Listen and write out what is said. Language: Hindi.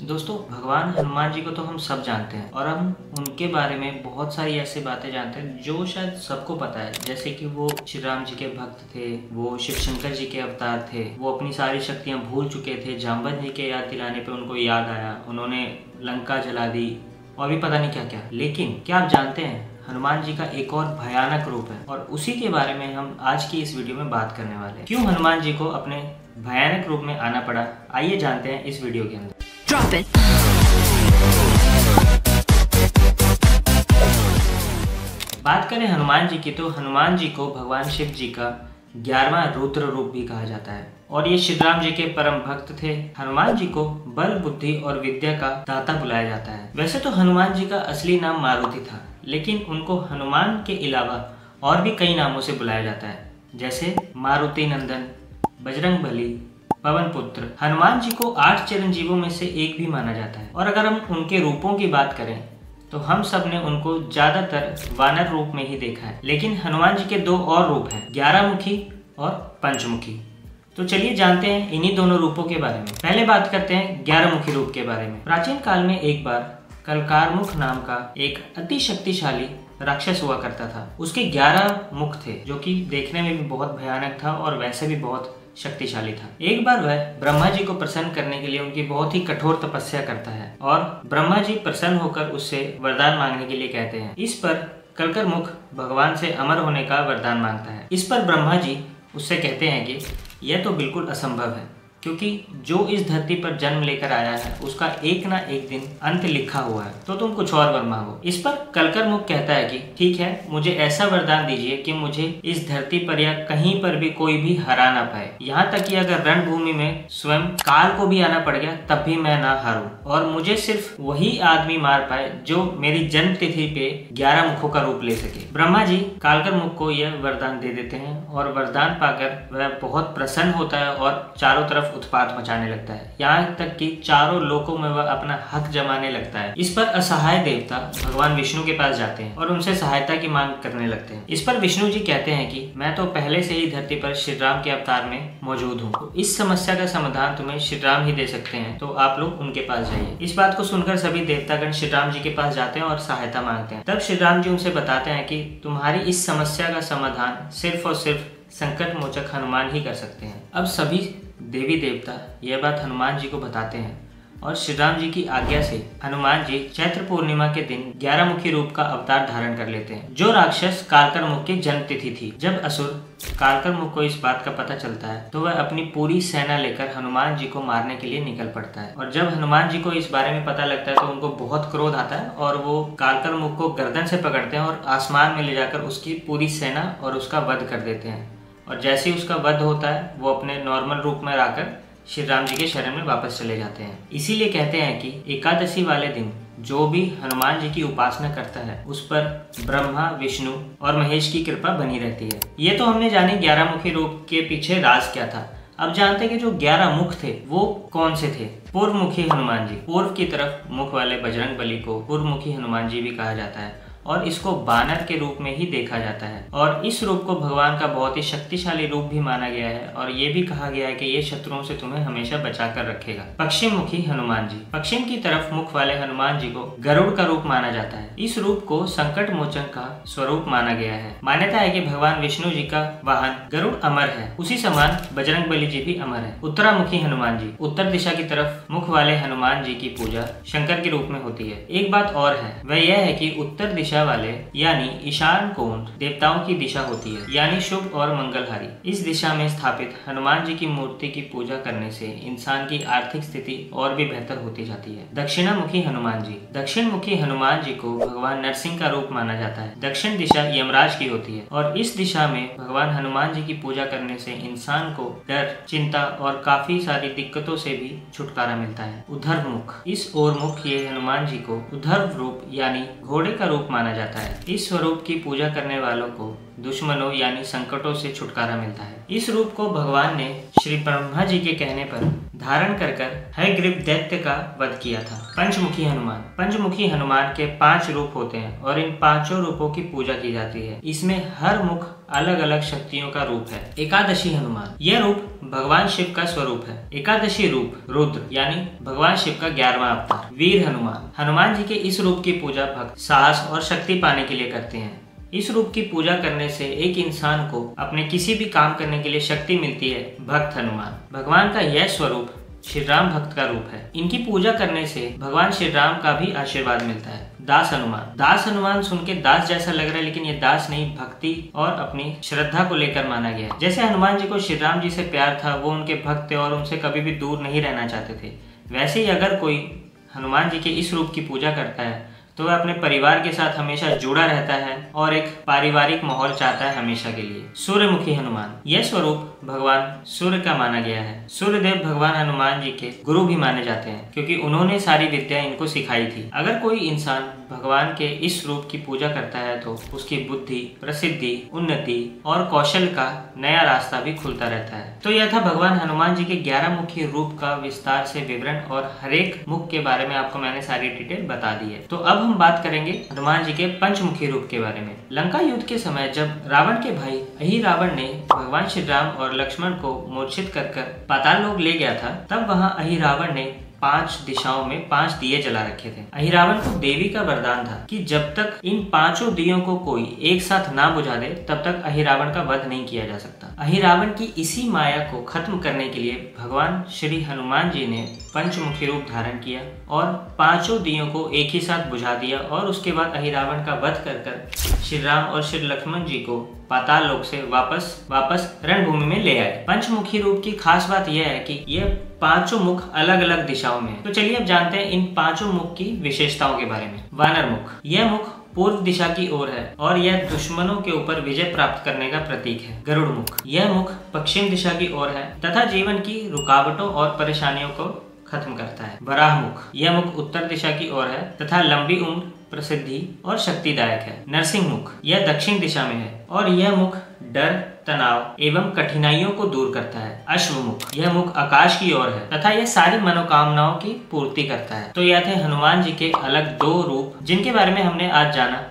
दोस्तों, भगवान हनुमान जी को तो हम सब जानते हैं और हम उनके बारे में बहुत सारी ऐसी बातें जानते हैं जो शायद सबको पता है। जैसे कि वो श्री राम जी के भक्त थे, वो शिव शंकर जी के अवतार थे, वो अपनी सारी शक्तियां भूल चुके थे। जामवंत जी के याद दिलाने पे उनको याद आया, उन्होंने लंका जला दी और भी पता नहीं क्या क्या। लेकिन क्या आप जानते हैं हनुमान जी का एक और भयानक रूप है, और उसी के बारे में हम आज की इस वीडियो में बात करने वाले हैं। क्यों हनुमान जी को अपने भयानक रूप में आना पड़ा, आइए जानते हैं इस वीडियो के अंदर। Drop it. बात करें हनुमान जी की तो हनुमान जी को भगवान शिव जी का 11वां रुद्र रूप भी कहा जाता है और ये श्री राम जी के परम भक्त थे। हनुमान जी को बल, बुद्धि और विद्या का दाता बुलाया जाता है। वैसे तो हनुमान जी का असली नाम मारुति था, लेकिन उनको हनुमान के अलावा और भी कई नामों से बुलाया जाता है, जैसे मारुति नंदन, बजरंग बली, पवन पुत्र। हनुमान जी को 8 चिरंजीवों में से एक भी माना जाता है। और अगर हम उनके रूपों की बात करें तो हम सब ने उनको ज्यादातर वानर रूप में ही देखा है, लेकिन हनुमान जी के 2 और रूप हैं, 11 मुखी और पंचमुखी। तो चलिए जानते हैं इन्हीं दोनों रूपों के बारे में। पहले बात करते हैं 11 मुखी रूप के बारे में। प्राचीन काल में एक बार कलकारमुख नाम का एक अति शक्तिशाली राक्षस हुआ करता था। उसके 11 मुख थे, जो कि देखने में भी बहुत भयानक था और वैसे भी बहुत शक्तिशाली था। एक बार वह ब्रह्मा जी को प्रसन्न करने के लिए उनकी बहुत ही कठोर तपस्या करता है और ब्रह्मा जी प्रसन्न होकर उससे वरदान मांगने के लिए कहते हैं। इस पर कलकर मुख भगवान से अमर होने का वरदान मांगता है। इस पर ब्रह्मा जी उससे कहते हैं कि यह तो बिल्कुल असंभव है, क्योंकि जो इस धरती पर जन्म लेकर आया है उसका एक ना एक दिन अंत लिखा हुआ है, तो तुम कुछ और वर मांगो। इस पर कलकर मुख कहता है कि ठीक है, मुझे ऐसा वरदान दीजिए कि मुझे इस धरती पर या कहीं पर भी कोई भी हरा ना पाए, यहाँ तक कि अगर रणभूमि में स्वयं काल को भी आना पड़ गया तब भी मैं ना हारूं, और मुझे सिर्फ वही आदमी मार पाए जो मेरी जन्म तिथि पे 11 मुखों का रूप ले सके। ब्रह्मा जी कालकर मुख को यह वरदान दे देते हैं और वरदान पाकर वह बहुत प्रसन्न होता है और चारों तरफ उत्पात मचाने लगता है, यहाँ तक कि चारों लोकों में वह अपना हक जमाने लगता है। इस पर असहाय देवता भगवान विष्णु के पास जाते हैं और उनसे सहायता की मांग करने लगते हैं। इस पर विष्णु जी कहते हैं कि मैं तो पहले से ही धरती पर श्री राम के अवतार में मौजूद हूँ, तो इस समस्या का समाधान तुम्हें श्री राम ही दे सकते हैं, तो आप लोग उनके पास जाइए। इस बात को सुनकर सभी देवतागण श्री राम जी के पास जाते हैं और सहायता मांगते हैं। तब श्री राम जी उनसे बताते हैं कि तुम्हारी इस समस्या का समाधान सिर्फ और सिर्फ संकट मोचक हनुमान ही कर सकते हैं। अब सभी देवी देवता यह बात हनुमान जी को बताते हैं और श्री राम जी की आज्ञा से हनुमान जी चैत्र पूर्णिमा के दिन 11 मुखी रूप का अवतार धारण कर लेते हैं, जो राक्षस कालकर मुख की जन्म तिथि थी। जब असुर कालकर मुख को इस बात का पता चलता है तो वह अपनी पूरी सेना लेकर हनुमान जी को मारने के लिए निकल पड़ता है। और जब हनुमान जी को इस बारे में पता लगता है तो उनको बहुत क्रोध आता है और वो कालकर मुख को गर्दन से पकड़ते हैं और आसमान में ले जाकर उसकी पूरी सेना और उसका वध कर देते हैं। और जैसे ही उसका वध होता है वो अपने नॉर्मल रूप में आकर श्री राम जी के शरण में वापस चले जाते हैं। इसीलिए कहते हैं कि एकादशी वाले दिन जो भी हनुमान जी की उपासना करता है उस पर ब्रह्मा, विष्णु और महेश की कृपा बनी रहती है। ये तो हमने जाने 11 मुखी रूप के पीछे राज क्या था। अब जानते हैं कि जो 11 मुख थे वो कौन से थे। पूर्वमुखी हनुमान जी, पूर्व की तरफ मुख वाले बजरंग बली को पूर्वमुखी हनुमान जी भी कहा जाता है और इसको बानर के रूप में ही देखा जाता है। और इस रूप को भगवान का बहुत ही शक्तिशाली रूप भी माना गया है और ये भी कहा गया है कि ये शत्रुओं से तुम्हें हमेशा बचा कर रखेगा। पश्चिम मुखी हनुमान जी, पश्चिम की तरफ मुख वाले हनुमान जी को गरुड़ का रूप माना जाता है। इस रूप को संकट मोचन का स्वरूप माना गया है। मान्यता है कि भगवान विष्णु जी का वाहन गरुड़ अमर है, उसी समान बजरंग बली जी भी अमर है। उत्तरामुखी हनुमान जी, उत्तर दिशा की तरफ मुख वाले हनुमान जी की पूजा शंकर के रूप में होती है। एक बात और है, वह यह है कि उत्तर दिशा वाले यानी ईशान कोण देवताओं की दिशा होती है, यानी शुभ और मंगलहारी। इस दिशा में स्थापित हनुमान जी की मूर्ति की पूजा करने से इंसान की आर्थिक स्थिति और भी बेहतर होती जाती है। दक्षिणामुखी हनुमान जी, दक्षिण मुखी हनुमान जी को भगवान नरसिंह का रूप माना जाता है। दक्षिण दिशा यमराज की होती है और इस दिशा में भगवान हनुमान जी की पूजा करने से इंसान को डर, चिंता और काफी सारी दिक्कतों से भी छुटकारा मिलता है। उद्धर मुख, इस ओर मुख ये हनुमान जी को उद्धर रूप यानी घोड़े का रूप माना माना जाता है। इस स्वरूप की पूजा करने वालों को दुश्मनों यानी संकटों से छुटकारा मिलता है। इस रूप को भगवान ने श्री ब्रह्मा जी के कहने पर धारण कर हयग्रीव दैत्य का वध किया था। पंचमुखी हनुमान। पंचमुखी हनुमान के 5 रूप होते हैं और इन 5 रूपों की पूजा की जाती है। इसमें हर मुख अलग अलग शक्तियों का रूप है। एकादशी हनुमान। यह रूप भगवान शिव का स्वरूप है। एकादशी रूप रुद्र यानी भगवान शिव का 11वां अवतार। वीर हनुमान। हनुमान जी के इस रूप की पूजा भक्त साहस और शक्ति पाने के लिए करते हैं। इस रूप की पूजा करने से एक इंसान को अपने किसी भी काम करने के लिए शक्ति मिलती है। भक्त हनुमान। भगवान का यह स्वरूप श्री राम भक्त का रूप है। इनकी पूजा करने से भगवान श्री राम का भी आशीर्वाद मिलता है। दास हनुमान। दास हनुमान सुन के दास जैसा लग रहा है, लेकिन ये दास नहीं, भक्ति और अपनी श्रद्धा को लेकर माना गया है। जैसे हनुमान जी को श्री राम जी से प्यार था, वो उनके भक्त थे और उनसे कभी भी दूर नहीं रहना चाहते थे, वैसे ही अगर कोई हनुमान जी के इस रूप की पूजा करता है तो वह अपने परिवार के साथ हमेशा जुड़ा रहता है और एक पारिवारिक माहौल चाहता है हमेशा के लिए। सूर्यमुखी हनुमान। यह स्वरूप भगवान सूर्य का माना गया है। सूर्यदेव भगवान हनुमान जी के गुरु भी माने जाते हैं क्योंकि उन्होंने सारी विद्या इनको सिखाई थी। अगर कोई इंसान भगवान के इस रूप की पूजा करता है तो उसकी बुद्धि, प्रसिद्धि, उन्नति और कौशल का नया रास्ता भी खुलता रहता है। तो यह था भगवान हनुमान जी के 11 मुखी रूप का विस्तार से विवरण और हरेक मुख के बारे में आपको मैंने सारी डिटेल बता दी है। तो अब हम बात करेंगे हनुमान जी के पंचमुखी रूप के बारे में। लंका युद्ध के समय जब रावण के भाई अहिरावण ने भगवान श्री राम और लक्ष्मण को मूर्छित कर पाताल लोक ले गया था, तब वहां अहिरावण ने 5 दिशाओं में 5 दिए जला रखे थे। अहिरावण को देवी का वरदान था कि जब तक इन 5 दियों को कोई एक साथ ना बुझा दे तब तक अहिरावण का वध नहीं किया जा सकता। अहिरावण की इसी माया को खत्म करने के लिए भगवान श्री हनुमान जी ने पंचमुखी रूप धारण किया और 5 दियों को एक ही साथ बुझा दिया और उसके बाद अहिरावण का वध कर श्री राम और श्री लक्ष्मण जी को पाताल लोक से वापस रणभूमि में ले आए। पंचमुखी रूप की खास बात यह है कि यह 5 मुख अलग अलग दिशाओं में है। तो चलिए अब जानते हैं इन 5 मुख की विशेषताओं के बारे में। वानर मुख। यह मुख पूर्व दिशा की ओर है और यह दुश्मनों के ऊपर विजय प्राप्त करने का प्रतीक है। गरुड़ मुख। यह मुख पश्चिम दिशा की ओर है तथा जीवन की रुकावटों और परेशानियों को खत्म करता है। वराह मुख। यह मुख उत्तर दिशा की ओर है तथा लंबी उम्र, प्रसिद्धि और शक्तिदायक है। नरसिंह मुख। यह दक्षिण दिशा में है और यह मुख डर, तनाव एवं कठिनाइयों को दूर करता है। अश्वमुख। यह मुख आकाश की ओर है तथा यह सारी मनोकामनाओं की पूर्ति करता है। तो यह थे हनुमान जी के अलग 2 रूप जिनके बारे में हमने आज जाना।